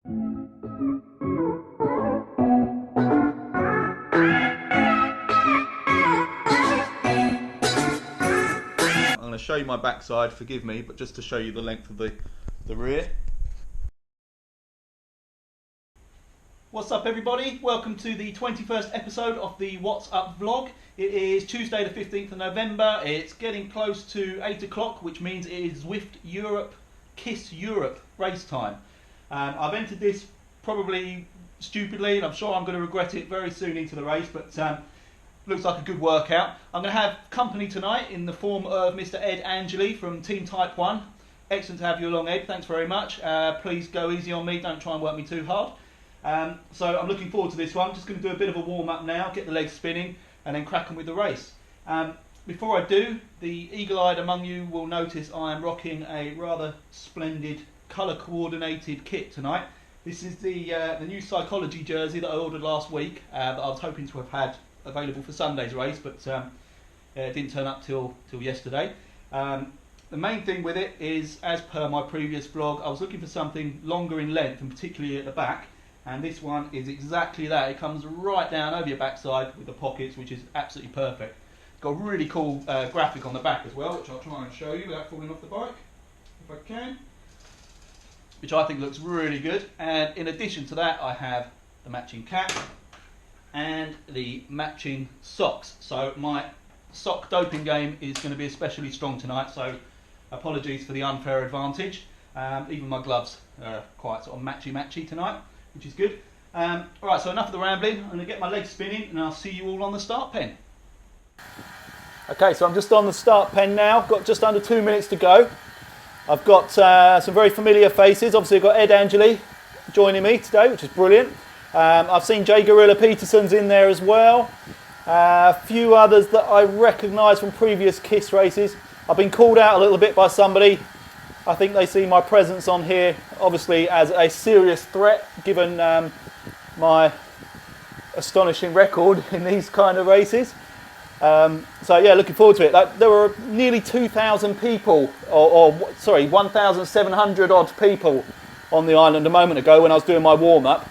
I'm going to show you my backside, forgive me, but just to show you the length of the rear. What's up everybody? Welcome to the 21st episode of the What's Up vlog. It is Tuesday the 15th of November. It's getting close to 8 o'clock, which means it is Zwift Europe, Kiss Europe race time. I've entered this probably stupidly, and I'm sure I'm going to regret it very soon into the race, but looks like a good workout. I'm going to have company tonight in the form of Mr. Ed Angeli from Team Type 1. Excellent to have you along, Ed. Thanks very much. Please go easy on me. Don't try and work me too hard. So I'm looking forward to this one. I'm just going to do a bit of a warm-up now, get the legs spinning, and then crack on with the race. Before I do, the eagle-eyed among you will notice I am rocking a rather splendid colour-coordinated kit tonight. This is the new Psychology jersey that I ordered last week, that I was hoping to have had available for Sunday's race, but it didn't turn up till yesterday. The main thing with it is, as per my previous vlog, I was looking for something longer in length, and particularly at the back. And this one is exactly that. It comes right down over your backside with the pockets, which is absolutely perfect. It's got a really cool graphic on the back as well, which I'll try and show you without falling off the bike, if I can. Which I think looks really good. And in addition to that, I have the matching cap and the matching socks. So my sock doping game is going to be especially strong tonight, so apologies for the unfair advantage. Even my gloves are quite sort of matchy tonight, which is good. Alright, so enough of the rambling. I'm going to get my legs spinning and I'll see you all on the start pen. Okay, so I'm just on the start pen now. Got just under 2 minutes to go. I've got some very familiar faces. Obviously I've got Ed Angeli joining me today, which is brilliant. I've seen Jay Gorilla Peterson's in there as well. A few others that I recognise from previous KISS races. I've been called out a little bit by somebody. I think they see my presence on here, obviously, as a serious threat, given my astonishing record in these kind of races. So yeah, looking forward to it. There were nearly 2,000 people, sorry, 1,700 odd people on the island a moment ago when I was doing my warm-up.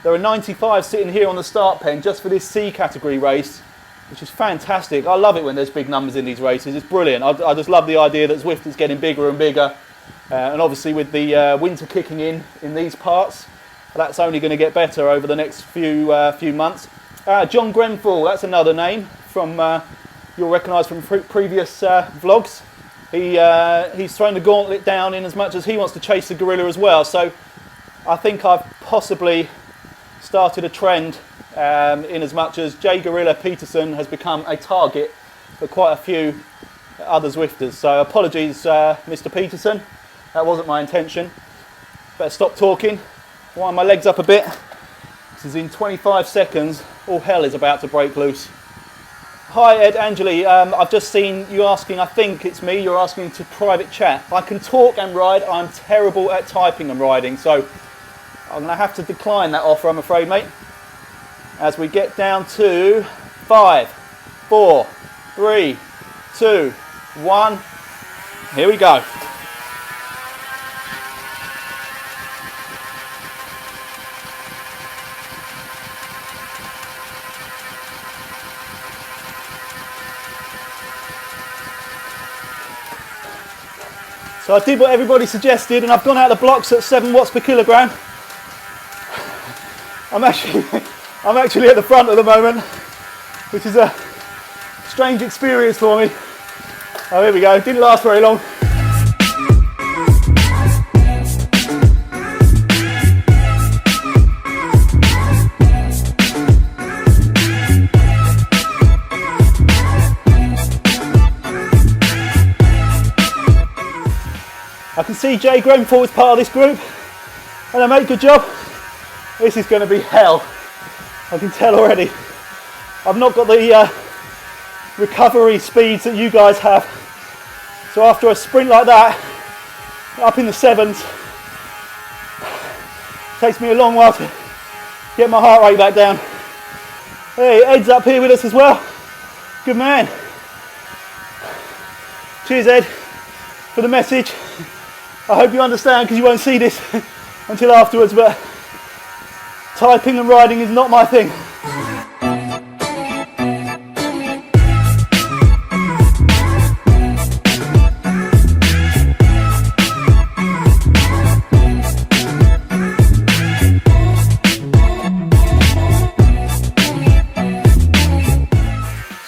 There are 95 sitting here on the start pen just for this C category race, which is fantastic. I love it when there's big numbers in these races. It's brilliant. I just love the idea that Zwift is getting bigger and bigger. And obviously with the winter kicking in these parts, that's only going to get better over the next few months. John Grenfell, that's another name from you'll recognise from previous vlogs. He's thrown the gauntlet down in as much as he wants to chase the gorilla as well. So I think I've possibly started a trend in as much as Jay Gorilla Peterson has become a target for quite a few other Zwifters. So apologies, Mr. Peterson, that wasn't my intention. Better stop talking, wind my legs up a bit. This is in 25 seconds, all hell is about to break loose. Hi Ed Angeli, I've just seen you asking, I think it's me, you're asking to private chat. I can talk and ride, I'm terrible at typing and riding, so I'm going to have to decline that offer, I'm afraid, mate. As we get down to 5, 4, 3, 2, 1. Here we go. So I did what everybody suggested and I've gone out the blocks at 7 watts per kilogram. I'm actually at the front at the moment, which is a strange experience for me. Oh, here we go. Didn't last very long. I can see Jay Grenfell is part of this group. Hello mate, good job. This is going to be hell. I can tell already. I've not got the recovery speeds that you guys have. So after a sprint like that, up in the 7s, it takes me a long while to get my heart rate back down. Hey, Ed's up here with us as well. Good man. Cheers Ed for the message. I hope you understand, because you won't see this until afterwards, but typing and riding is not my thing.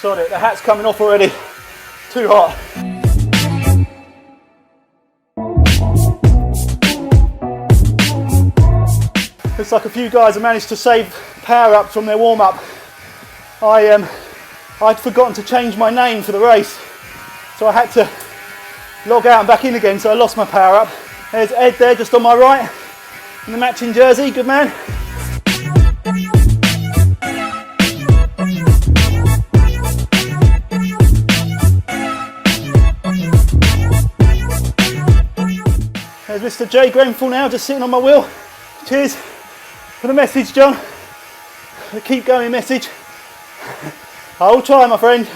Sod it, the hat's coming off already. Too hot. Looks like a few guys have managed to save power ups from their warm up. I'd forgotten to change my name for the race, so I had to log out and back in again, so I lost my power up. There's Ed there just on my right in the matching jersey, good man. There's Mr. J. Grenfell now, just sitting on my wheel. Cheers for the message, John. The keep going message. I'll try, my friend.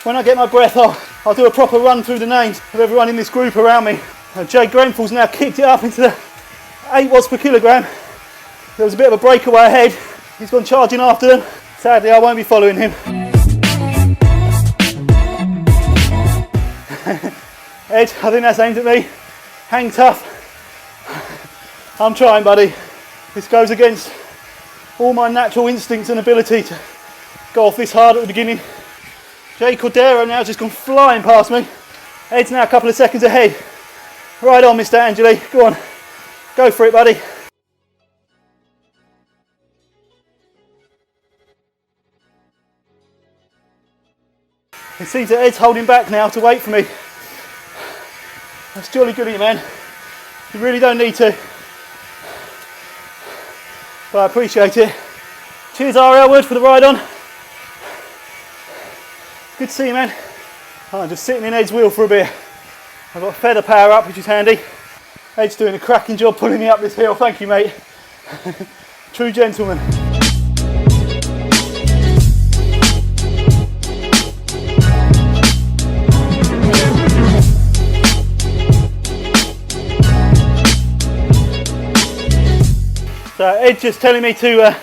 When I get my breath, I'll do a proper run through the names of everyone in this group around me. J. Grenfell's now kicked it up into the 8 watts per kilogram. There was a bit of a breakaway ahead. He's gone charging after them. Sadly, I won't be following him. Ed, I think that's aimed at me. Hang tough. I'm trying, buddy. This goes against all my natural instincts and ability to go off this hard at the beginning. Jay Cordero now just gone flying past me. Ed's now a couple of seconds ahead. Right on, Mr. Angeli. Go on. Go for it, buddy. It seems that Ed's holding back now to wait for me. That's jolly good of you, man. You really don't need to. But I appreciate it. Cheers, R. Elwood, for the ride on. Good to see you, man. I'm just sitting in Ed's wheel for a bit. I've got a feather power up, which is handy. Ed's doing a cracking job pulling me up this hill. Thank you, mate. True gentleman. So Ed's just telling me to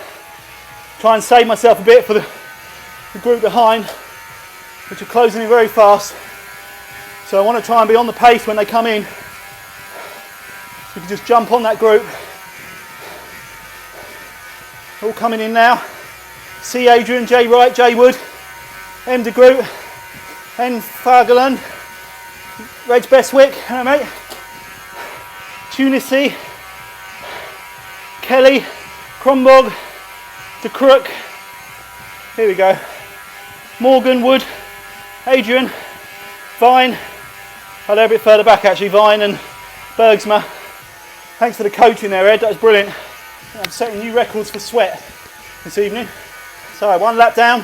try and save myself a bit for the group behind, which are closing in very fast. So I want to try and be on the pace when they come in. So we can just jump on that group. All coming in now. C. Adrian, J. Wright, J. Wood, M. De Groot, N. Fagerland, Reg Bestwick, hello mate. Tunisi, Kelly, Crombog, De Crook, here we go. Morgan, Wood, Adrian, Vine, oh, they're a bit further back actually, Vine and Bergsma. Thanks for the coaching there, Ed, that was brilliant. I'm setting new records for sweat this evening. So 1 lap down,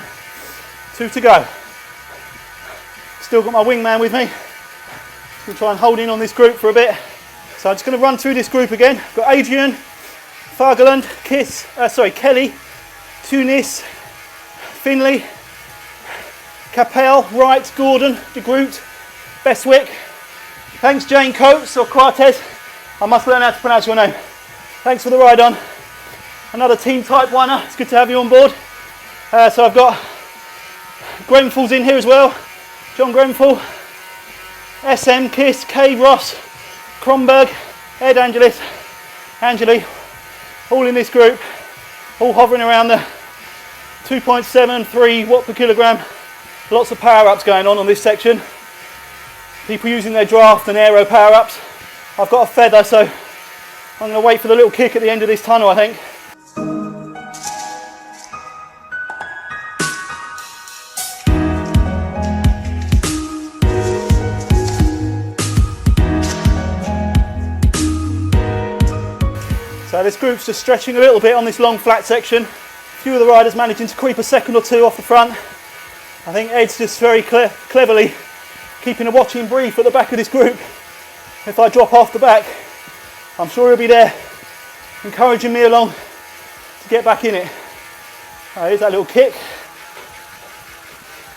2 to go. Still got my wingman with me. We'll try and hold in on this group for a bit. So I'm just going to run through this group again. I've got Adrian, Fagerland, Kelly, Tunis, Finley, Capel, Wright, Gordon, De Groot, Bestwick. Thanks Jane Coates or Quartes. I must learn how to pronounce your name. Thanks for the ride on. Another team type winner. It's good to have you on board. So I've got Grenfell's in here as well. John Grenfell, SM, Kiss, K, Ross, Kronberg, Ed Angelis, Angeli, all in this group, all hovering around the 2.73 watt per kilogram. Lots of power ups going on this section. People using their draft and aero power ups. I've got a feather, so I'm going to wait for the little kick at the end of this tunnel, I think. So this group's just stretching a little bit on this long flat section. A few of the riders managing to creep a second or two off the front. I think Ed's just very cleverly keeping a watching brief at the back of this group. If I drop off the back, I'm sure he'll be there encouraging me along to get back in it. Oh, here's that little kick.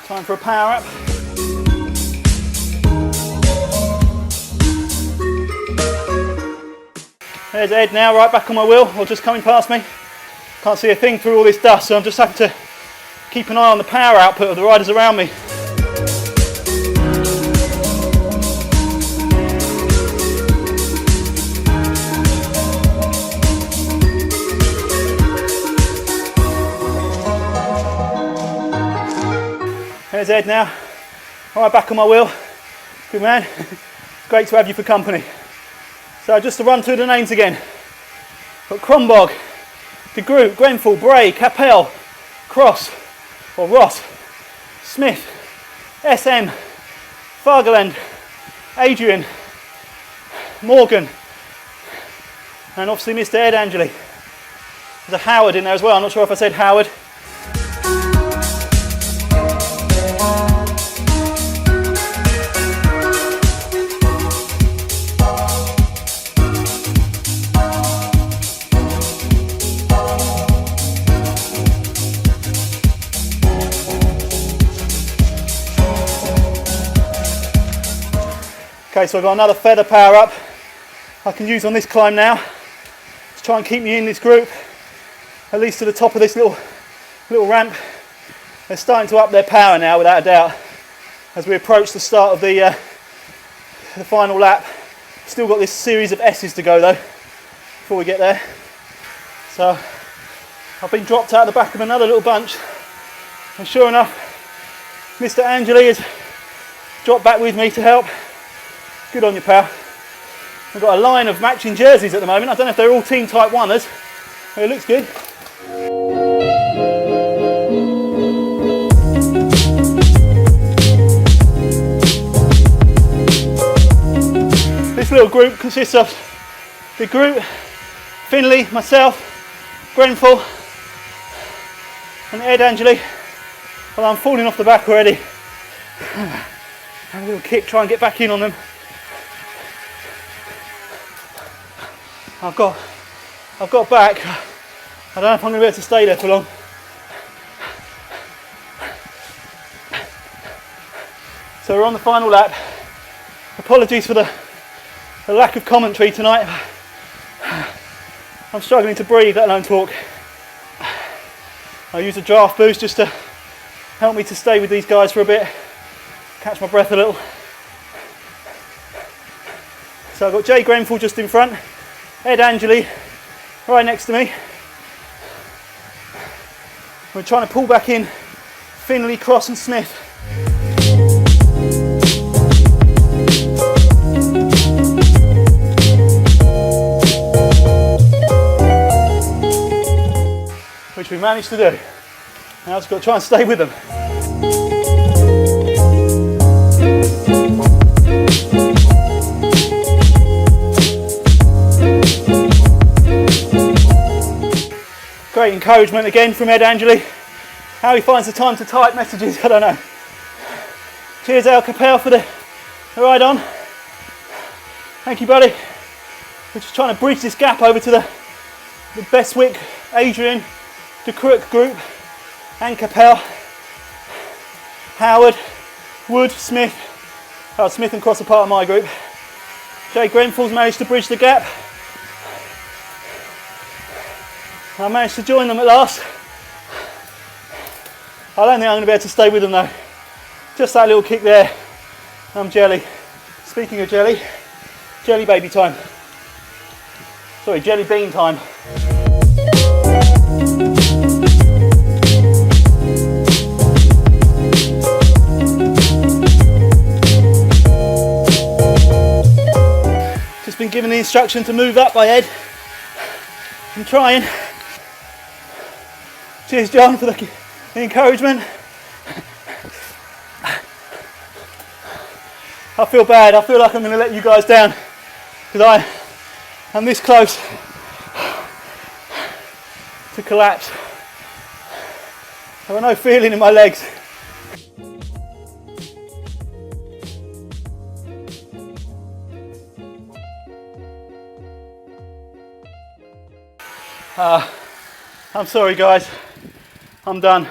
Time for a power up. There's Ed now, right back on my wheel, or just coming past me. Can't see a thing through all this dust, so I'm just having to keep an eye on the power output of the riders around me. There's Ed now, right back on my wheel. Good man. It's great to have you for company. So just to run through the names again. Got Cronbog, De Groot, Grenfell, Bray, Capel, Cross, or Ross, Smith, SM, Fargaland, Adrian, Morgan, and obviously Mr. Ed Angeli. There's a Howard in there as well. I'm not sure if I said Howard. Okay, so I've got another feather power up I can use on this climb now to try and keep me in this group, at least to the top of this little ramp. They're starting to up their power now, without a doubt, as we approach the start of the final lap. Still got this series of S's to go though before we get there. So I've been dropped out the back of another little bunch, and sure enough, Mr. Angeli has dropped back with me to help. Good on you, pal. We've got a line of matching jerseys at the moment. I don't know if they're all team type 1ers, but it looks good. This little group consists of the group, Finley, myself, Grenfell, and Ed Angeli. Well, I'm falling off the back already. Have a little kick, try and get back in on them. I've got back. I don't know if I'm going to be able to stay there for long. So we're on the final lap. Apologies for the lack of commentary tonight. I'm struggling to breathe, let alone talk. I use a draft boost just to help me to stay with these guys for a bit, catch my breath a little. So I've got Jay Grenfell just in front, Ed Angeli right next to me. We're trying to pull back in Finley, Cross and Smith. Which we managed to do. Now I've just got to try and stay with them. Great encouragement again from Ed Angeli. How he finds the time to type messages, I don't know. Cheers Al Capel for the ride on. Thank you, buddy. We're just trying to bridge this gap over to the Bestwick, Adrian, De Crook group, and Capel, Howard, Wood, Smith. Smith and Cross are part of my group. Jay Grenfell's managed to bridge the gap. I managed to join them at last. I don't think I'm going to be able to stay with them though. Just that little kick there. I'm jelly. Speaking of jelly, jelly baby time. Sorry, jelly bean time. Just been given the instruction to move up by Ed. I'm trying. Cheers John for the encouragement. I feel bad, I feel like I'm going to let you guys down because I'm this close to collapse. I've got no feeling in my legs. I'm sorry guys, I'm done.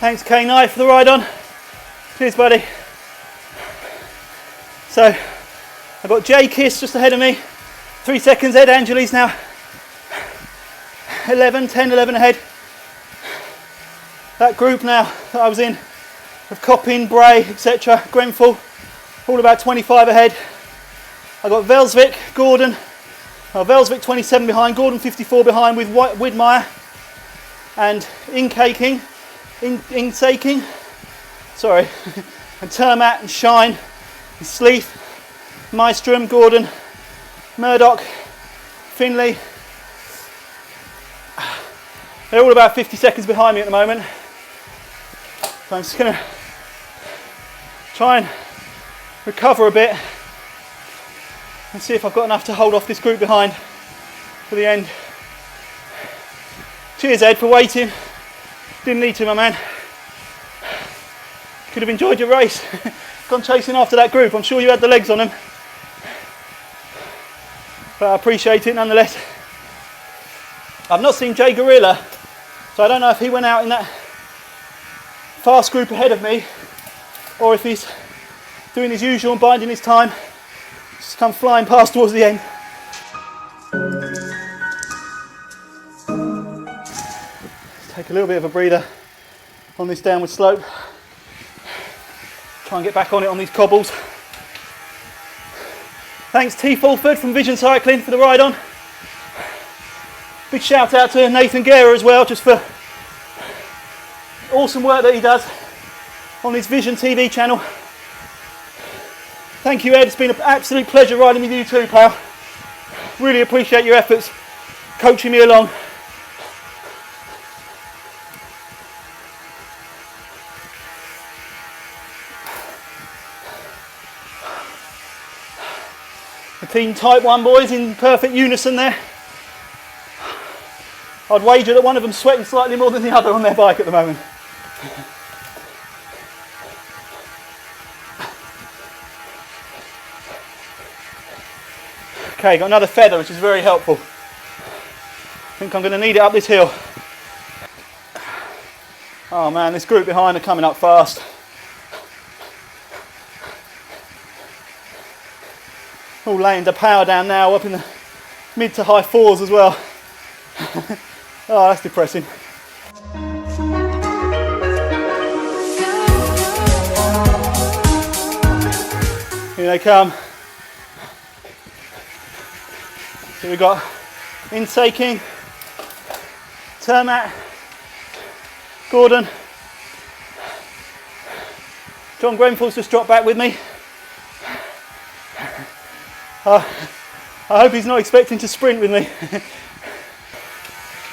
Thanks K-Knight for the ride on. Cheers buddy. So I've got J Kiss just ahead of me. 3 seconds ahead. Angeli's now 10, 11 ahead. That group now that I was in of Coppin, Bray, etc., Grenfell, all about 25 ahead. I got Velsvik, Gordon, Velsvik 27 behind, Gordon 54 behind with Widmeyer and Insaking, sorry, and Termat and Shine and Sleeth, Maestrom, Gordon, Murdoch, Finley. They're all about 50 seconds behind me at the moment. So I'm just going to try and recover a bit and see if I've got enough to hold off this group behind for the end. Cheers Ed for waiting. Didn't need to, my man. Could have enjoyed your race. Gone chasing after that group. I'm sure you had the legs on them. But I appreciate it nonetheless. I've not seen Jay Gorilla, so I don't know if he went out in that fast group ahead of me or if he's doing his usual and biding his time. Just come flying past towards the end. Let's take a little bit of a breather on this downward slope. Try and get back on it on these cobbles. Thanks T Fulford from Vision Cycling for the ride on. Big shout out to Nathan Guerra as well, just for awesome work that he does on his Vision TV channel. Thank you Ed, it's been an absolute pleasure riding with you too pal. Really appreciate your efforts coaching me along. The team Type 1 boys in perfect unison there. I'd wager that one of them's sweating slightly more than the other on their bike at the moment. Okay, got another feather, which is very helpful. I think I'm going to need it up this hill. Oh man, this group behind are coming up fast. All laying the power down now, up in the mid to high fours as well. Oh, that's depressing. Here they come. So we've got Insaking, Termat, Gordon. John Grenfell's just dropped back with me. I hope he's not expecting to sprint with me.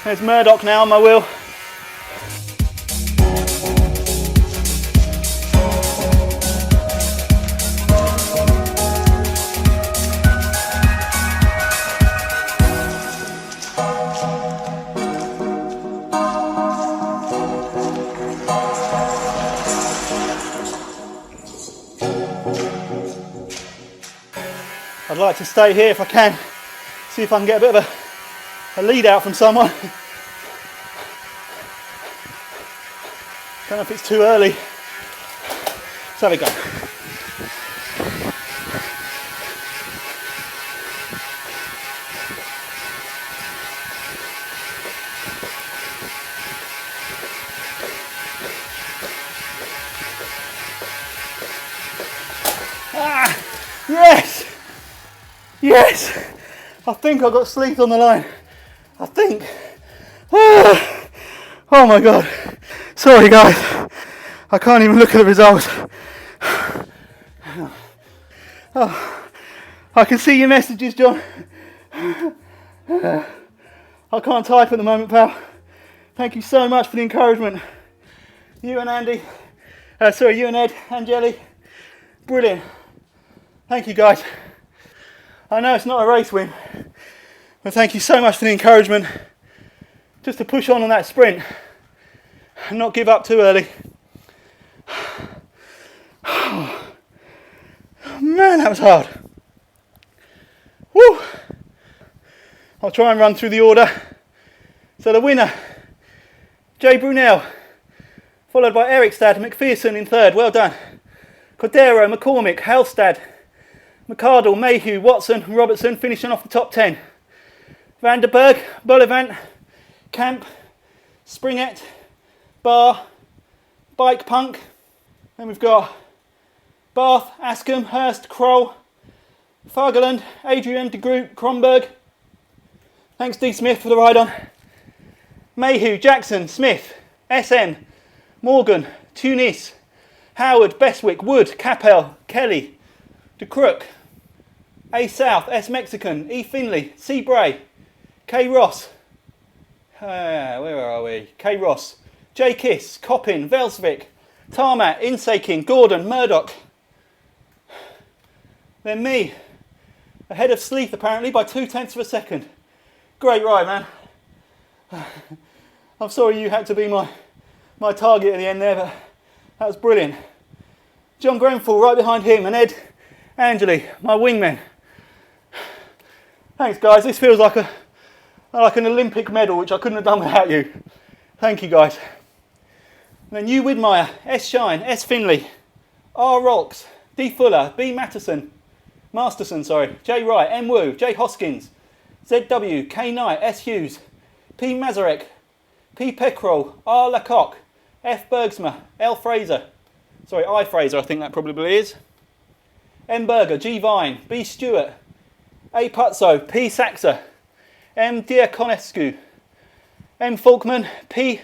There's Murdoch now on my wheel. I'd like to stay here if I can, see if I can get a bit of a lead out from someone. Don't know if it's too early. Let's have a go. Ah, yes! Yes! I think I got Sleeth on the line. I think. Ah. Oh my god. Sorry guys. I can't even look at the results. Oh, I can see your messages, John. I can't type at the moment, pal. Thank you so much for the encouragement. You and Andy. You and Ed, Angeli. Brilliant. Thank you guys. I know it's not a race win, but thank you so much for the encouragement. Just to push on that sprint and not give up too early. Oh, man, that was hard. Woo! I'll try and run through the order. So the winner, Jay Brunel, Followed by Erikstad, McPherson in third, well done. Cordero, McCormick, Halstad, McCardle, Mayhew, Watson and Robertson finishing off the top 10. Vanderberg, Bullivant, Camp, Springett, Barr, Bike Punk. Then we've got Bath, Askham, Hurst, Kroll, Fagerland, Adrian, De Groot, Kronberg. Thanks D. Smith for the ride on. Mayhew, Jackson, Smith, SM, Morgan, Tunis, Howard, Beswick, Wood, Capel, Kelly, De Crook, A South, S Mexican, E Finley, C Bray, K Ross, where are we? K Ross, J Kiss, Coppin, Velsvik, Tarmac, Insaking, Gordon, Murdoch. Then me, ahead of Sleeth apparently by 0.2 of a second. Great ride, man. I'm sorry you had to be my target at the end there, but that was brilliant. John Grenfell right behind him, and Ed Angeli, my wingmen. Thanks guys, this feels like an Olympic medal, which I couldn't have done without you. Thank you guys. And then U Widmeyer, S Shine, S Finley, R Rocks, D Fuller, B Masterson, J Wright, M Wu, J Hoskins, ZW, K Knight, S Hughes, P Mazarek, P Peckrell, R Lacock, F Bergsma, L Fraser, I Fraser I think that probably is, M Berger, G Vine, B Stewart, A Putzo, P Saxer, M Diaconescu, M Falkman, P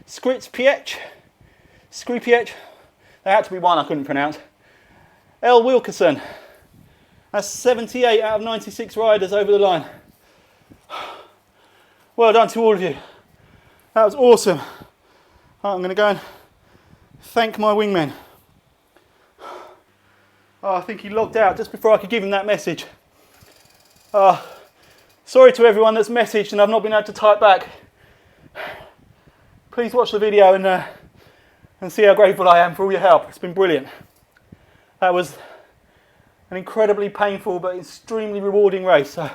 Skripiec, there had to be one I couldn't pronounce, L Wilkerson. That's 78 out of 96 riders over the line. Well done to all of you. That was awesome. Right, I'm going to go and thank my wingman. Oh, I think he logged out just before I could give him that message. Sorry to everyone that's messaged and I've not been able to type back. Please watch the video and see how grateful I am for all your help. It's been brilliant. That was an incredibly painful but extremely rewarding race. So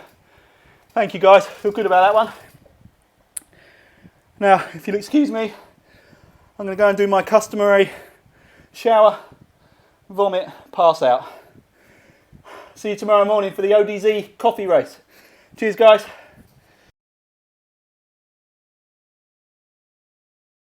thank you guys. Feel good about that one. Now, if you'll excuse me, I'm going to go and do my customary shower, vomit, pass out. See you tomorrow morning for the ODZ coffee race. Cheers guys.